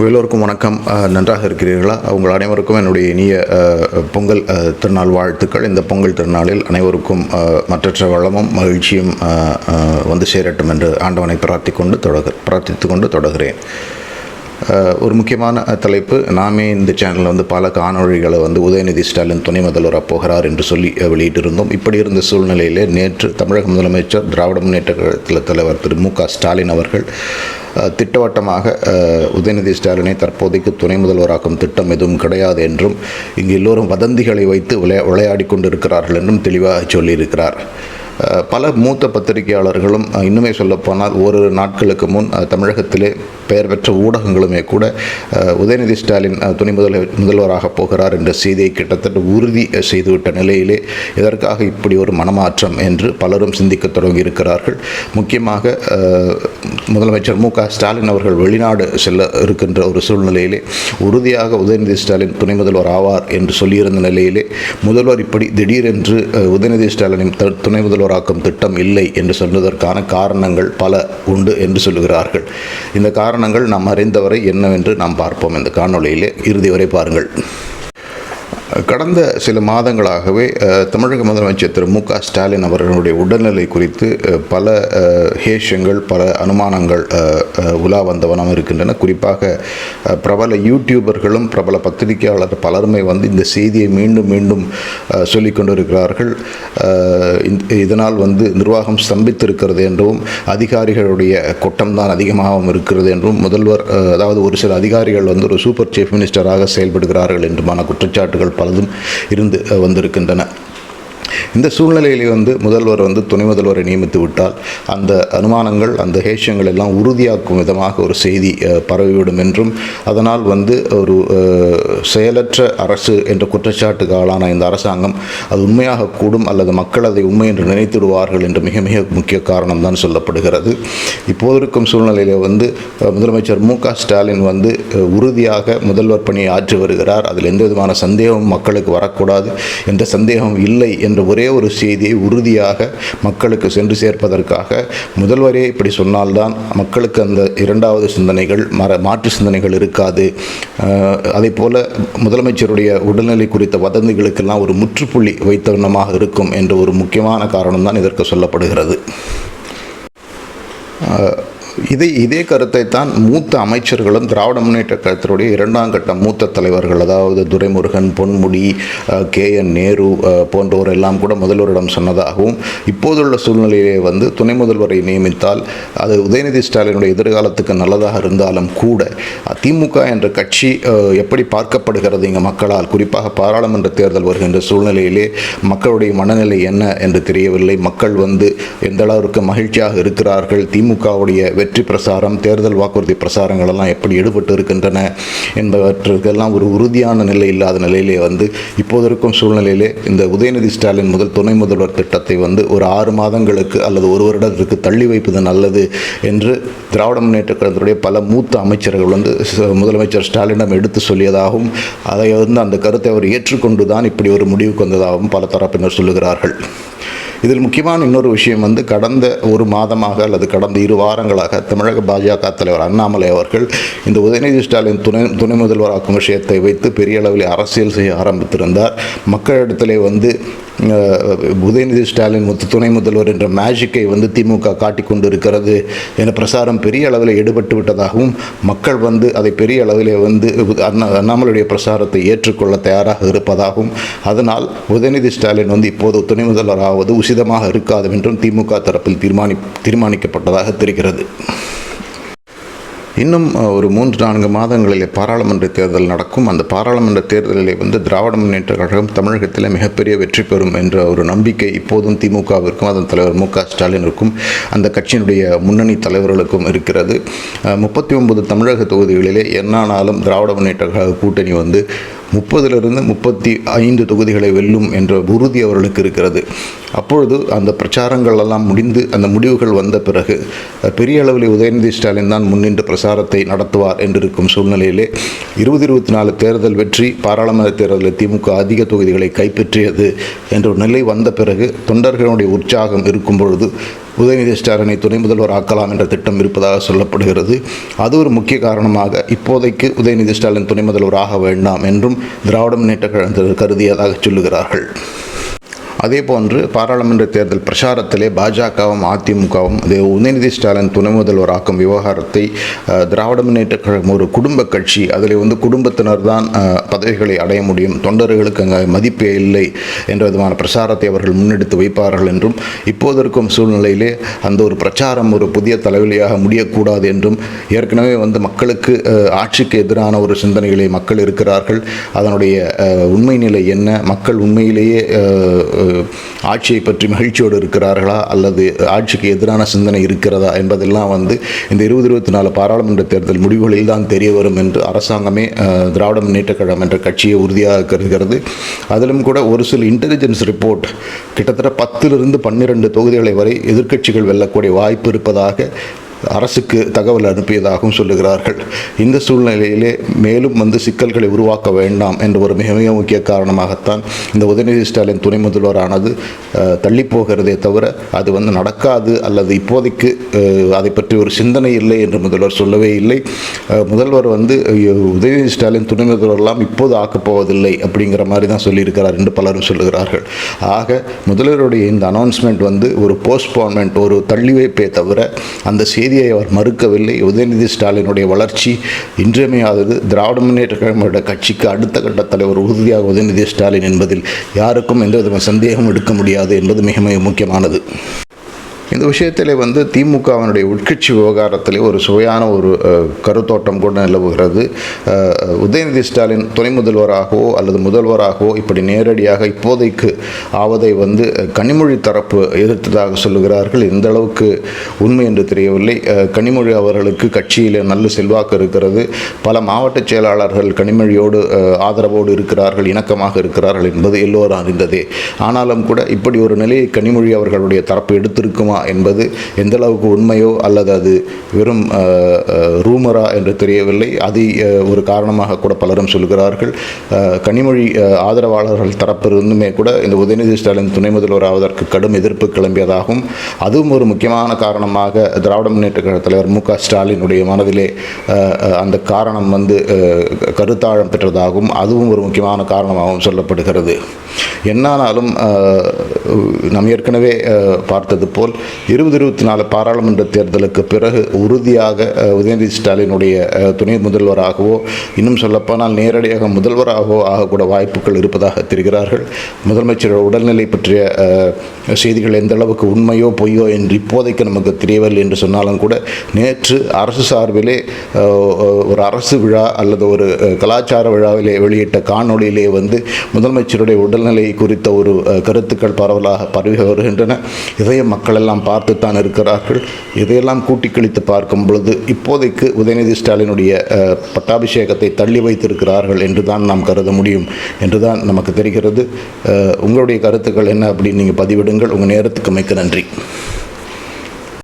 எல்லோருக்கும் வணக்கம். நன்றாக இருக்கிறீர்களா? உங்கள் அனைவருக்கும் என்னுடைய இனிய பொங்கல் திருநாள் வாழ்த்துக்கள். இந்த பொங்கல் திருநாளில் அனைவருக்கும் மற்றற்ற வளமும் மகிழ்ச்சியும் வந்து சேரட்டும் என்று ஆண்டவனை பிரார்த்தித்து கொண்டு தொடர்கிறேன். ஒரு முக்கியமான தலைப்பு. நாமே இந்த சேனலில் வந்து பல காணொளிகளை உதயநிதி ஸ்டாலின் துணை முதல்வராக போகிறார் என்று சொல்லி வெளியிட்டிருந்தோம். இப்படி இருந்த சூழ்நிலையிலே நேற்று தமிழக முதலமைச்சர் திராவிட முன்னேற்ற கழகத்தில் தலைவர் திரு மு க ஸ்டாலின் அவர்கள் திட்டவட்டமாக உதயநிதி ஸ்டாலினை தற்போதைக்கு துணை முதல்வராக்கும் திட்டம் எதுவும் கிடையாது என்றும் இங்கு எல்லோரும் வதந்திகளை வைத்து விளையாடி கொண்டிருக்கிறார்கள் என்றும் தெளிவாக சொல்லியிருக்கிறார். பல மூத்த பத்திரிகையாளர்களும் இன்னுமே சொல்லப்போனால் ஒரு நாட்களுக்கு முன் தமிழகத்திலே பெயர் பெற்ற ஊடகங்களுமே கூட உதயநிதி ஸ்டாலின் துணை முதல்வராக போகிறார் என்ற செய்தியை கிட்டத்தட்ட உறுதி செய்துவிட்ட நிலையிலே எதற்காக இப்படி ஒரு மனமாற்றம் என்று பலரும் சிந்திக்க தொடங்கி இருக்கிறார்கள். முக்கியமாக முதலமைச்சர் மு க ஸ்டாலின் அவர்கள் வெளிநாடு செல்ல இருக்கின்ற ஒரு சூழ்நிலையிலே உறுதியாக உதயநிதி ஸ்டாலின் துணை முதல்வர் ஆவார் என்று சொல்லியிருந்த நிலையிலே முதல்வர் இப்படி திடீரென்று உதயநிதி ஸ்டாலினின் துணை முதல்வராக்கும் திட்டம் இல்லை என்று சொன்னதற்கான காரணங்கள் பல உண்டு என்று சொல்லுகிறார்கள். இந்த காரணங்கள் நாம் அறிந்தவரை என்னவென்று நாம் பார்ப்போம். இந்த காணொளியிலே இறுதி வரை பாருங்கள். கடந்த சில மாதங்களாகவே தமிழக முதலமைச்சர் திரு மு க ஸ்டாலின் அவர்களுடைய உடல்நிலை குறித்து பல ஹேஷங்கள், பல அனுமானங்கள் உலா வந்தவனம் இருக்கின்றன. குறிப்பாக பிரபல யூடியூபர்களும் பிரபல பத்திரிகையாளர் பலருமே இந்த செய்தியை மீண்டும் மீண்டும் சொல்லிக் கொண்டிருக்கிறார்கள். இதனால் நிர்வாகம் ஸ்தம்பித்திருக்கிறது என்றும் அதிகாரிகளுடைய கொட்டம்தான் அதிகமாகவும் இருக்கிறது என்றும் முதல்வர், அதாவது ஒரு சில அதிகாரிகள் ஒரு சூப்பர் சீஃப் மினிஸ்டராக செயல்படுகிறார்கள் என்றுமான குற்றச்சாட்டுகள் பலதும் இருந்து வந்திருக்கின்றன. இந்த சூழ்நிலையிலே முதல்வர் துணை முதல்வரை நியமித்து விட்டால் அந்த அனுமானங்கள், அந்த ஹேஷங்கள் எல்லாம் உறுதியாக்கும் விதமாக ஒரு செய்தி பரவிவிடும் என்றும் அதனால் ஒரு செயலற்ற அரசு என்ற குற்றச்சாட்டுக்கு ஆளான இந்த அரசாங்கம் அது உண்மையாக கூடும் அல்லது மக்கள் அதை உண்மை என்று நினைத்திடுவார்கள் என்று மிக மிக முக்கிய காரணம் தான் சொல்லப்படுகிறது. இப்போது இருக்கும் சூழ்நிலையில் முதலமைச்சர் மு க ஸ்டாலின் உறுதியாக முதல்வர் பணியை ஆற்றி வருகிறார். அதில் எந்த விதமான சந்தேகமும் மக்களுக்கு வரக்கூடாது, எந்த சந்தேகம் இல்லை என்ற ஒரே ஒரு செய்தியை உறுதியாக மக்களுக்கு சென்று சேர்ப்பதற்காக முதல்வரே இப்படி சொன்னால்தான் மக்களுக்கு அந்த இரண்டாவது சிந்தனைகள், மாற்று சிந்தனைகள் இருக்காது. அதே போல முதலமைச்சருடைய உடல்நிலை குறித்த வதந்திகளுக்கெல்லாம் ஒரு முற்றுப்புள்ளி வைத்த வண்ணமாக இருக்கும் என்ற ஒரு முக்கியமான காரணம் தான் இதற்கு சொல்லப்படுகிறது. இதே கருத்தை தான் மூத்த அமைச்சர்களும் திராவிட முன்னேற்ற கழகத்தினுடைய இரண்டாம் கட்ட மூத்த தலைவர்கள், அதாவது துரைமுருகன், பொன்முடி, KN நேரு போன்றோர் எல்லாம் கூட முதல்வரிடம் சொன்னதாகவும், இப்போதுள்ள சூழ்நிலையிலே துணை முதல்வரை நியமித்தால் அது உதயநிதி ஸ்டாலினுடைய எதிர்காலத்துக்கு நல்லதாக இருந்தாலும் கூட திமுக என்ற கட்சி எப்படி பார்க்கப்படுகிறது இங்கே மக்களால், குறிப்பாக பாராளுமன்ற தேர்தல் வருகின்ற சூழ்நிலையிலே மக்களுடைய மனநிலை என்ன என்று தெரியவில்லை. மக்கள் எந்த அளவிற்கு மகிழ்ச்சியாக இருக்கிறார்கள், திமுகவுடைய வெற்றி பிரசாரம், தேர்தல் வாக்குறுதி பிரசாரங்கள் எல்லாம் எப்படி ஈடுபட்டு இருக்கின்றன என்பவற்றுக்கெல்லாம் ஒரு உறுதியான நிலை இல்லாத நிலையிலே இப்போது இருக்கும் சூழ்நிலையிலே இந்த உதயநிதி ஸ்டாலின் துணை முதல்வர் திட்டத்தை ஒரு 6 மாதங்களுக்கு அல்லது ஒரு வருடத்திற்கு தள்ளி வைப்பது நல்லது என்று திராவிட முன்னேற்ற கழகத்துடைய பல மூத்த அமைச்சர்கள் முதலமைச்சர் ஸ்டாலினிடம் எடுத்து சொல்லியதாகவும், அதை அந்த கருத்தை அவர் ஏற்றுக்கொண்டுதான் இப்படி ஒரு முடிவுக்கு வந்ததாகவும் பல தரப்பினர் சொல்லுகிறார்கள். இதில் முக்கியமான இன்னொரு விஷயம் கடந்த ஒரு மாதமாக அல்லது கடந்த 2 வாரங்களாக தமிழக பாஜக தலைவர் அண்ணாமலை அவர்கள் இந்த உதயநிதி ஸ்டாலின் துணை முதல்வராக்கும் விஷயத்தை வைத்து பெரிய அளவில் அரசியல் செய்ய ஆரம்பித்திருந்தார். மக்களிடத்திலே உதயநிதி ஸ்டாலின் துணை முதல்வர் என்ற மேஜிக்கை திமுக காட்டிக்கொண்டு இருக்கிறது என பிரசாரம் பெரிய அளவில் ஈடுபட்டு விட்டதாகவும், மக்கள் அதை பெரிய அளவில் அண்ணாமலையுடைய பிரசாரத்தை ஏற்றுக்கொள்ள தயாராக இருப்பதாகவும், அதனால் உதயநிதி ஸ்டாலின் இப்போது துணை முதல்வர் ஆவது உசிதமாக இருக்காது என்றும் திமுக தரப்பில் தீர்மானிக்கப்பட்டதாக தெரிகிறது. இன்னும் ஒரு 3-4 மாதங்களிலே பாராளுமன்ற தேர்தல் நடக்கும். அந்த பாராளுமன்ற தேர்தலிலே திராவிட முன்னேற்ற கழகம் தமிழகத்தில் மிகப்பெரிய வெற்றி பெறும் என்ற ஒரு நம்பிக்கை இப்போதும் திமுகவிற்கும் அதன் தலைவர் மு க ஸ்டாலினுக்கும் அந்த கட்சியினுடைய முன்னணி தலைவர்களுக்கும் இருக்கிறது. 39 தமிழக தொகுதிகளிலே என்னானாலும் திராவிட முன்னேற்ற கழக கூட்டணி 30லிருந்து 35 தொகுதிகளை வெல்லும் என்ற உறுதி அவர்களுக்கு இருக்கிறது. அப்பொழுது அந்த பிரச்சாரங்கள் எல்லாம் முடிந்து அந்த முடிவுகள் வந்த பிறகு பெரிய அளவில் உதயநிதி ஸ்டாலின் தான் முன்னின்று பிரச்சாரத்தை நடத்துவார் என்றிருக்கும் சூழ்நிலையிலே 2024 தேர்தல் வெற்றி, பாராளுமன்ற தேர்தலில் திமுக அதிக தொகுதிகளை கைப்பற்றியது என்ற ஒரு நிலை வந்த பிறகு தொண்டர்களுடைய உற்சாகம் இருக்கும் பொழுது உதயநிதி ஸ்டாலினை துணை முதல்வர் ஆக்கலாம் என்ற திட்டம் இருப்பதாக சொல்லப்படுகிறது. அது ஒரு முக்கிய காரணமாக இப்போதைக்கு உதயநிதி ஸ்டாலின் துணை முதல்வர் ஆக வேண்டாம் என்றும் திராவிட முன்னேற்ற கழகம் கருதியதாக சொல்லுகிறார்கள். அதேபோன்று பாராளுமன்ற தேர்தல் பிரச்சாரத்திலே பாஜகவும் அதிமுகவும் உதயநிதி ஸ்டாலின் துணை முதல்வராக்கும் விவகாரத்தை திராவிட முன்னேற்ற கழகம் ஒரு குடும்ப கட்சி, அதில் குடும்பத்தினர் தான் பதவிகளை அடைய முடியும், தொண்டர்களுக்கு அங்கே மதிப்பே இல்லை என்ற விதமான பிரச்சாரத்தை அவர்கள் முன்னெடுத்து வைப்பார்கள் என்றும், இப்போது இருக்கும் சூழ்நிலையிலே அந்த ஒரு பிரச்சாரம் ஒரு புதிய தலைவலியாக முடியக்கூடாது என்றும், ஏற்கனவே மக்களுக்கு ஆட்சிக்கு எதிரான ஒரு சிந்தனைகளை மக்கள் இருக்கிறார்கள், அதனுடைய உண்மை நிலை என்ன, மக்கள் உண்மையிலேயே ஆட்சியை பற்றி மகிழ்ச்சியோடு இருக்கிறார்களா அல்லது ஆட்சிக்கு எதிரான சிந்தனை இருக்கிறதா என்பதெல்லாம் இந்த 2024 பாராளுமன்ற தேர்தல் முடிவுகளில் தான் தெரிய வரும் என்று அரசாங்கமே திராவிட முன்னேற்ற கழகம் என்ற கட்சியை உறுதியாக கருதுகிறது. அதிலும் கூட ஒரு சில இன்டெலிஜென்ஸ் ரிப்போர்ட் கிட்டத்தட்ட 10 to 12 தொகுதிகளை வரை எதிர்க்கட்சிகள் வெல்லக்கூடிய வாய்ப்பு இருப்பதாக அரசுக்கு தகவல் அனுப்பியதாகவும் சொல்லுகிறார்கள். இந்த சூழ்நிலையிலே மேலும் சிக்கல்களை உருவாக்க வேண்டாம் என்ற ஒரு மிக மிக முக்கிய காரணமாகத்தான் இந்த உதயநிதி ஸ்டாலின் துணை முதல்வரானது தள்ளி போகிறதே தவிர அது நடக்காது அல்லது இப்போதைக்கு அதை பற்றி ஒரு சிந்தனை இல்லை என்று முதல்வர் சொல்லவே இல்லை. முதல்வர் உதயநிதி ஸ்டாலின் துணை முதல்வரெல்லாம் இப்போது ஆக்கப்போவதில்லை அப்படிங்கிற மாதிரி தான் சொல்லியிருக்கிறார் என்று பலரும் சொல்லுகிறார்கள். ஆக முதல்வருடைய இந்த அனௌன்ஸ்மெண்ட் ஒரு போஸ்ட்போன்மெண்ட், ஒரு தள்ளி வைப்பே தவிர அந்த செய்தியை அவர் மறுக்கவில்லை. உதயநிதி ஸ்டாலினுடைய வளர்ச்சி இன்றியமையாதது. திராவிட முன்னேற்ற கழக கட்சிக்கு அடுத்த கட்ட தலைவர் உறுதியாக உதயநிதி ஸ்டாலின் என்பதில் யாருக்கும் எந்த சந்தேகம் எடுக்க முடியாது என்பது மிக மிக முக்கியமானது. இந்த விஷயத்தில் திமுகவினுடைய உட்கட்சி விவகாரத்தில் ஒரு சுவையான ஒரு கருத்தோட்டம் கூட நிலவுகிறது. உதயநிதி ஸ்டாலின் துணை முதல்வராகவோ அல்லது முதல்வராகவோ இப்படி நேரடியாக இப்போதைக்கு ஆவதை கனிமொழி தரப்பு எதிர்த்ததாக சொல்லுகிறார்கள். எந்த அளவுக்கு உண்மை என்று தெரியவில்லை. கனிமொழி அவர்களுக்கு கட்சியில் நல்ல செல்வாக்கு இருக்கிறது. பல மாவட்ட செயலாளர்கள் கனிமொழியோடு ஆதரவோடு இருக்கிறார்கள், இணக்கமாக இருக்கிறார்கள் என்பது எல்லோரும் அறிந்ததே. ஆனாலும் கூட இப்படி ஒரு நிலையை கனிமொழி அவர்களுடைய தரப்பு எடுத்திருக்குமா என்பது எந்த அளவுக்கு உண்மையோ அல்லது அது வெறும் ரூமரா என்று தெரியவில்லை. அது ஒரு காரணமாக கூட பலரும் சொல்கிறார்கள். கனிமொழி ஆதரவாளர்கள் தரப்பிலிருந்துமே கூட இந்த உதயநிதி ஸ்டாலின் துணை முதல்வர் ஆவதற்கு கடும் எதிர்ப்பு கிளம்பியதாகவும், அதுவும் ஒரு முக்கியமான காரணமாக திராவிட முன்னேற்ற கழக தலைவர் மு க ஸ்டாலினுடைய மனதிலே அந்த காரணம் கருத்தாழம் பெற்றதாகவும், அதுவும் ஒரு முக்கியமான காரணமாகவும் சொல்லப்படுகிறது. என்னானாலும் நாம் ஏற்கனவே பார்த்தது போல் 2024 பாராளுமன்ற தேர்தலுக்கு பிறகு உறுதியாக உதயநிதி ஸ்டாலினுடைய துணை முதல்வராகவோ, இன்னும் சொல்லப்போனால் நேரடியாக முதல்வராகவோ ஆகக்கூட வாய்ப்புகள் இருப்பதாக தெரிகிறார்கள். முதலமைச்சர் உடல்நிலை பற்றிய செய்திகள் எந்த அளவுக்கு உண்மையோ பொய்யோ என்று இப்போதைக்கு நமக்கு தெரியவில்லை என்று சொன்னாலும் கூட, நேற்று அரசு சார்பிலே ஒரு அரசு விழா அல்லது ஒரு கலாச்சார விழாவிலே வெளியிட்ட காணொளியிலே முதலமைச்சருடைய உடல்நிலை குறித்த ஒரு கருத்துக்கள் பரவலாக பரவி வருகின்றன. இதையும் மக்கள் எல்லாம் பார்த்துத்தான் இருக்கிறார்கள். இதையெல்லாம் கூட்டி கழித்து பார்க்கும் பொழுது இப்போதைக்கு உதயநிதி ஸ்டாலினுடைய பட்டாபிஷேகத்தை தள்ளி வைத்திருக்கிறார்கள் என்று தான் நாம் கருத முடியும் என்று தான் நமக்கு தெரிகிறது. உங்களுடைய கருத்துக்கள் என்ன அப்படின்னு நீங்கள் பதிவிடுங்கள். உங்கள் நேரத்துக்கு மிக்க நன்றி.